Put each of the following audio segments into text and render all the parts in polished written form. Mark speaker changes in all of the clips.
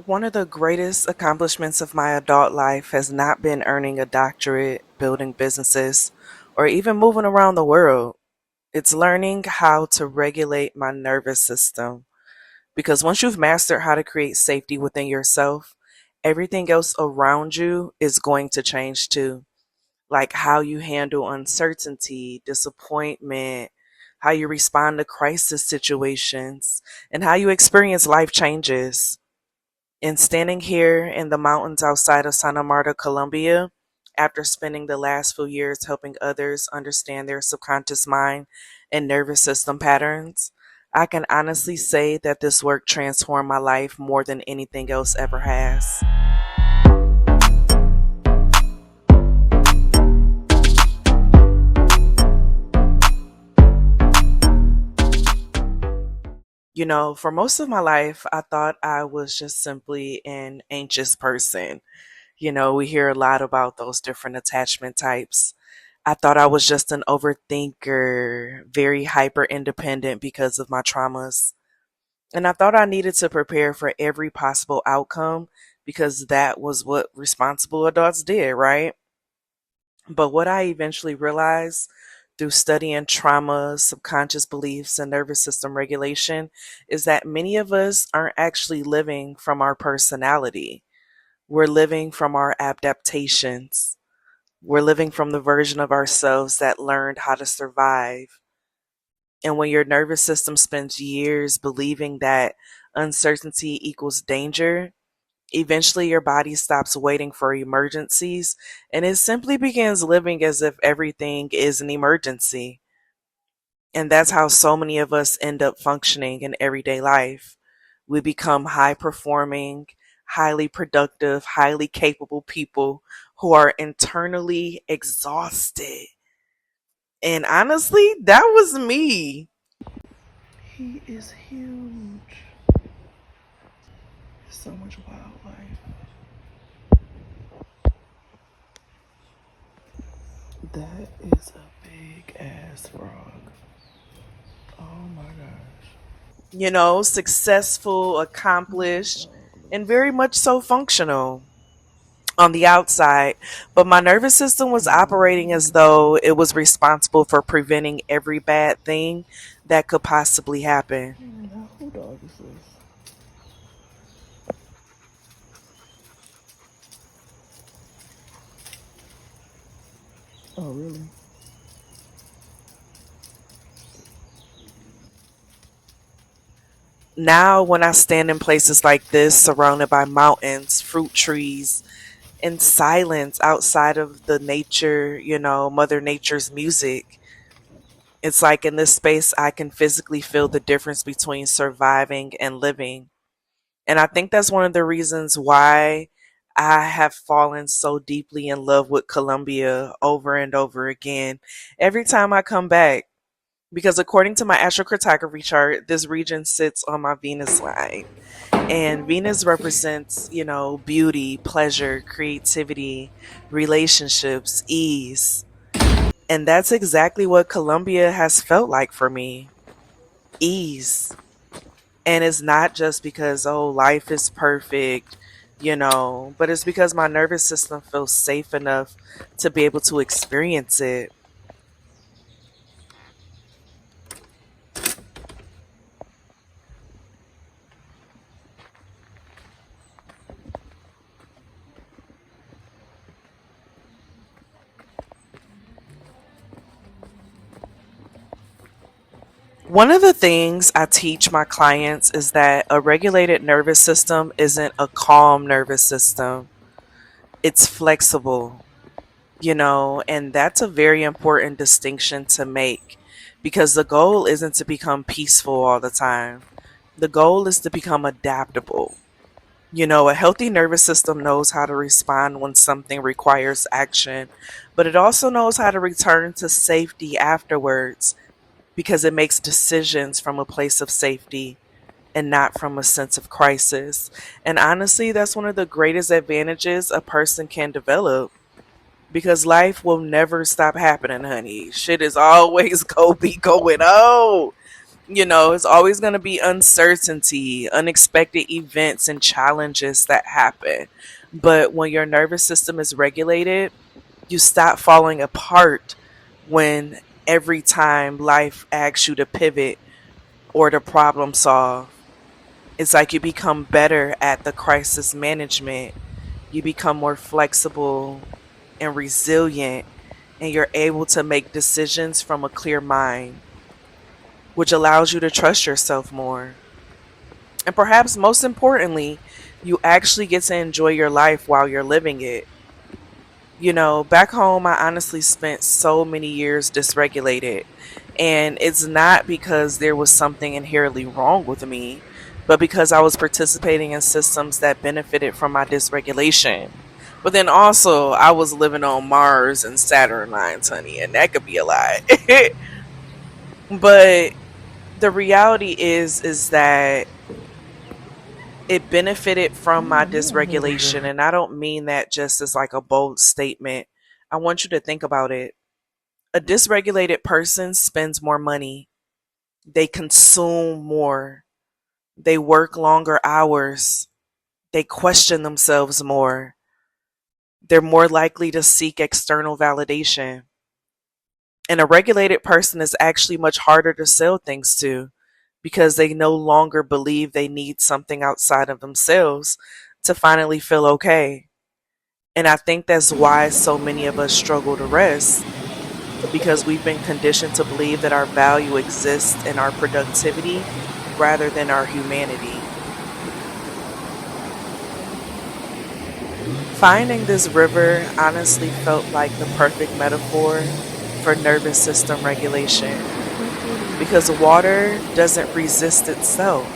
Speaker 1: One of the greatest accomplishments of my adult life has not been earning a doctorate, building businesses, or even moving around the world. It's learning how to regulate my nervous system. Because once you've mastered how to create safety within yourself, everything else around you is going to change too. Like how you handle uncertainty, disappointment, how you respond to crisis situations, and how you experience life changes. And standing here in the mountains outside of Santa Marta, Colombia, after spending the last few years helping others understand their subconscious mind and nervous system patterns, I can honestly say that this work transformed my life more than anything else ever has. For most of my life, I thought I was just simply an anxious person. We hear a lot about those different attachment types. I thought I was just an overthinker, very hyper independent because of my traumas. And I thought I needed to prepare for every possible outcome because that was what responsible adults did, right? But what I eventually realized through studying trauma, subconscious beliefs, and nervous system regulation is that many of us aren't actually living from our personality. We're living from our adaptations. We're living from the version of ourselves that learned how to survive. And when your nervous system spends years believing that uncertainty equals danger, eventually your body stops waiting for emergencies and it simply begins living as if everything is an emergency. And that's how so many of us end up functioning in everyday life. We become high performing, highly productive, highly capable people who are internally exhausted. And honestly, that was me.
Speaker 2: He is huge. So much wildlife. That is a big ass frog. Oh my gosh.
Speaker 1: Successful,
Speaker 2: That
Speaker 1: accomplished,
Speaker 2: dog
Speaker 1: and
Speaker 2: looks.
Speaker 1: very much so functional on the outside. But my nervous system was operating as though it was responsible for preventing every bad thing that could possibly happen.
Speaker 2: Now, who dog is this? Oh, really?
Speaker 1: Now, when I stand in places like this, surrounded by mountains, fruit trees, and silence outside of the nature, Mother Nature's music, it's like in this space, I can physically feel the difference between surviving and living. And I think that's one of the reasons why I have fallen so deeply in love with Colombia over and over again every time I come back. Because according to my astrocartography chart, this region sits on my Venus line. And Venus represents, beauty, pleasure, creativity, relationships, ease. And that's exactly what Colombia has felt like for me, ease. And it's not just because, oh, life is perfect, but it's because my nervous system feels safe enough to be able to experience it. One of the things I teach my clients is that a regulated nervous system isn't a calm nervous system, it's flexible, and that's a very important distinction to make because the goal isn't to become peaceful all the time. The goal is to become adaptable. A healthy nervous system knows how to respond when something requires action, but it also knows how to return to safety afterwards because it makes decisions from a place of safety and not from a sense of crisis. And honestly, that's one of the greatest advantages a person can develop because life will never stop happening, honey. Shit is always go be going on. It's always going to be uncertainty, unexpected events, and challenges that happen. But when your nervous system is regulated, you stop falling apart when every time life asks you to pivot or to problem solve. It's like you become better at the crisis management. You become more flexible and resilient, and you're able to make decisions from a clear mind, which allows you to trust yourself more. And perhaps most importantly, you actually get to enjoy your life while you're living it. Back home, I honestly spent so many years dysregulated. And it's not because there was something inherently wrong with me, but because I was participating in systems that benefited from my dysregulation. But then also, I was living on Mars and Saturn lines, honey, and that could be a lot. But the reality is that it benefited from my dysregulation. And I don't mean that just as like a bold statement. I want you to think about it. A dysregulated person spends more money, they consume more, they work longer hours, they question themselves more, they're more likely to seek external validation. And a regulated person is actually much harder to sell things to because they no longer believe they need something outside of themselves to finally feel okay. And I think that's why so many of us struggle to rest, because we've been conditioned to believe that our value exists in our productivity rather than our humanity. Finding this river honestly felt like the perfect metaphor for nervous system regulation, because water doesn't resist itself,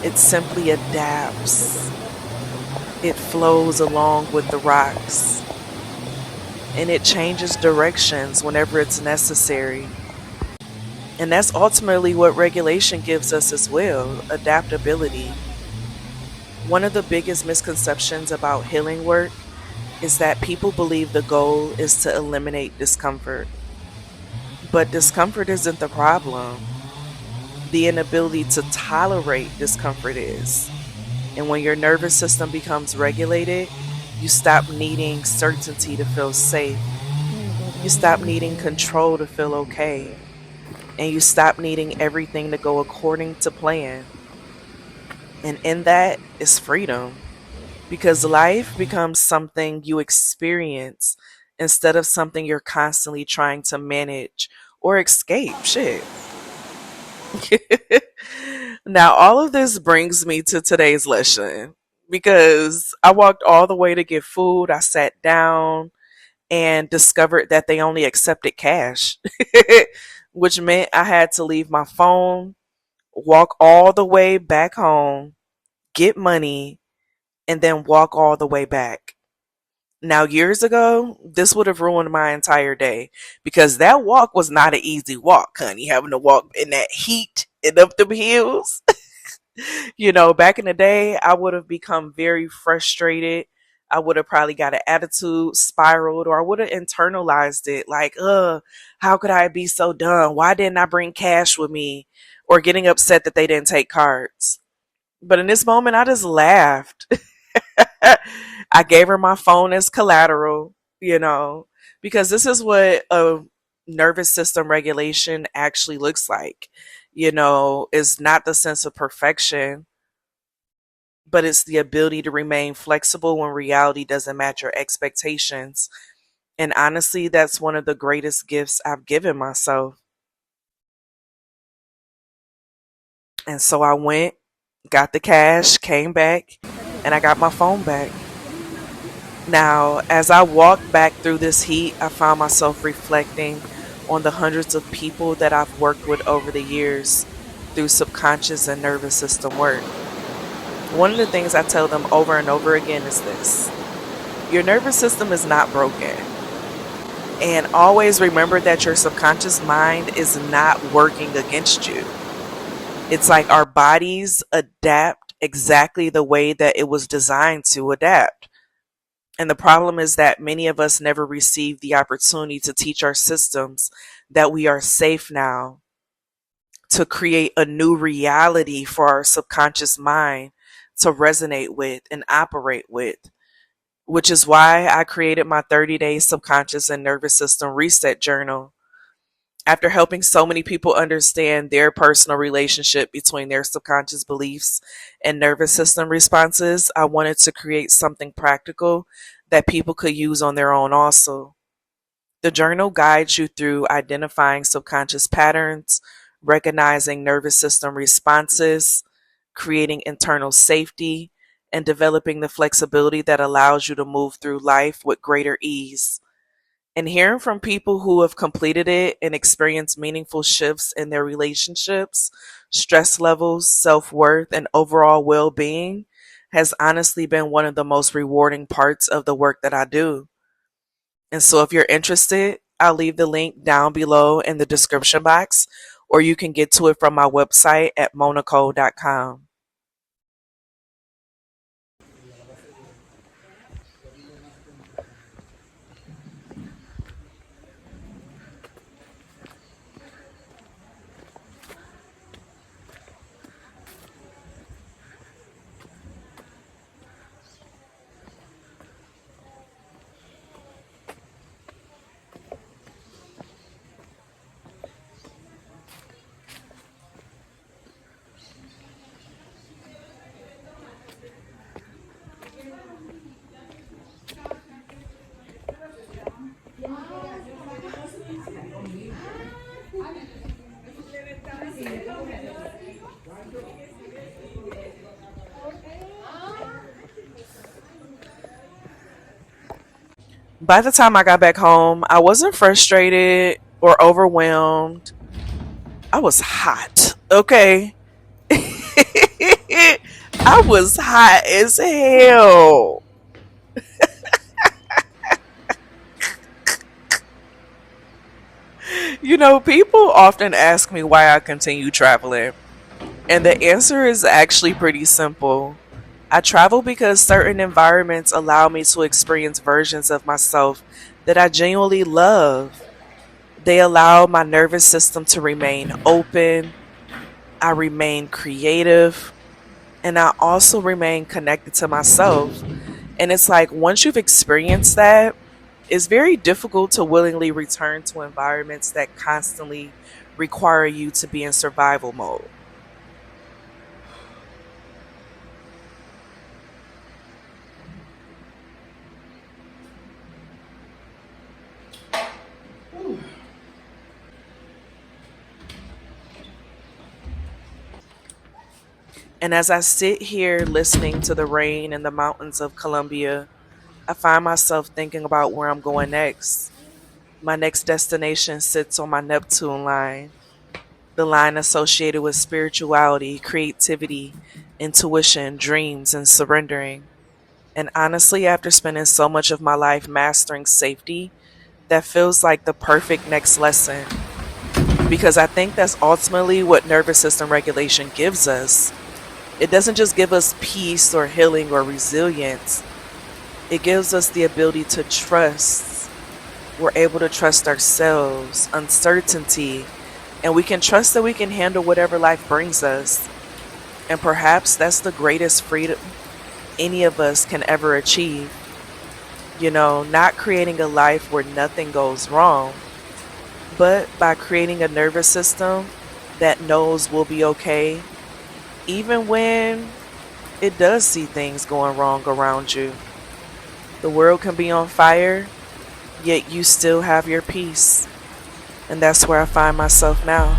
Speaker 1: it simply adapts. It flows along with the rocks, and it changes directions whenever it's necessary. And that's ultimately what regulation gives us as well: adaptability. One of the biggest misconceptions about healing work is that people believe the goal is to eliminate discomfort. But discomfort isn't the problem. The inability to tolerate discomfort is. And when your nervous system becomes regulated, you stop needing certainty to feel safe. You stop needing control to feel okay. And you stop needing everything to go according to plan. And in that is freedom, because life becomes something you experience instead of something you're constantly trying to manage or escape. Shit. Now, all of this brings me to today's lesson, because I walked all the way to get food. I sat down and discovered that they only accepted cash, which meant I had to leave my phone, walk all the way back home, get money, and then walk all the way back. Now, years ago, this would have ruined my entire day, because that walk was not an easy walk, honey. Having to walk in that heat and up the hills. Back in the day, I would have become very frustrated. I would have probably got an attitude spiraled, or I would have internalized it like, how could I be so dumb? Why didn't I bring cash with me? Or getting upset that they didn't take cards. But in this moment, I just laughed. I gave her my phone as collateral, because this is what a nervous system regulation actually looks like. It's not the sense of perfection, but it's the ability to remain flexible when reality doesn't match your expectations. And honestly, that's one of the greatest gifts I've given myself. And so I went, got the cash, came back, and I got my phone back. Now, as I walked back through this heat, I found myself reflecting on the hundreds of people that I've worked with over the years through subconscious and nervous system work. One of the things I tell them over and over again is this: your nervous system is not broken. And always remember that your subconscious mind is not working against you. It's like our bodies adapt exactly the way that it was designed to adapt. And the problem is that many of us never receive the opportunity to teach our systems that we are safe now, to create a new reality for our subconscious mind to resonate with and operate with, which is why I created my 30-day subconscious and nervous system reset journal. After helping so many people understand their personal relationship between their subconscious beliefs and nervous system responses, I wanted to create something practical that people could use on their own also. The journal guides you through identifying subconscious patterns, recognizing nervous system responses, creating internal safety, and developing the flexibility that allows you to move through life with greater ease. And hearing from people who have completed it and experienced meaningful shifts in their relationships, stress levels, self worth, and overall well being has honestly been one of the most rewarding parts of the work that I do. And so, if you're interested, I'll leave the link down below in the description box, or you can get to it from my website at monaco.com. By the time I got back home, I wasn't frustrated or overwhelmed. I was hot. Okay. I was hot as hell. People often ask me why I continue traveling. And the answer is actually pretty simple. I travel because certain environments allow me to experience versions of myself that I genuinely love. They allow my nervous system to remain open, I remain creative, and I also remain connected to myself. And it's like once you've experienced that, it's very difficult to willingly return to environments that constantly require you to be in survival mode. And as I sit here listening to the rain in the mountains of Colombia, I find myself thinking about where I'm going next. My next destination sits on my Neptune line, the line associated with spirituality, creativity, intuition, dreams, and surrendering. And honestly, after spending so much of my life mastering safety, that feels like the perfect next lesson. Because I think that's ultimately what nervous system regulation gives us. It doesn't just give us peace or healing or resilience, it gives us the ability to trust. We're able to trust ourselves, uncertainty, and we can trust that we can handle whatever life brings us. And perhaps that's the greatest freedom any of us can ever achieve. Not creating a life where nothing goes wrong, but by creating a nervous system that knows we'll be okay, even when it does see things going wrong around you. The world can be on fire, yet you still have your peace. And that's where I find myself now.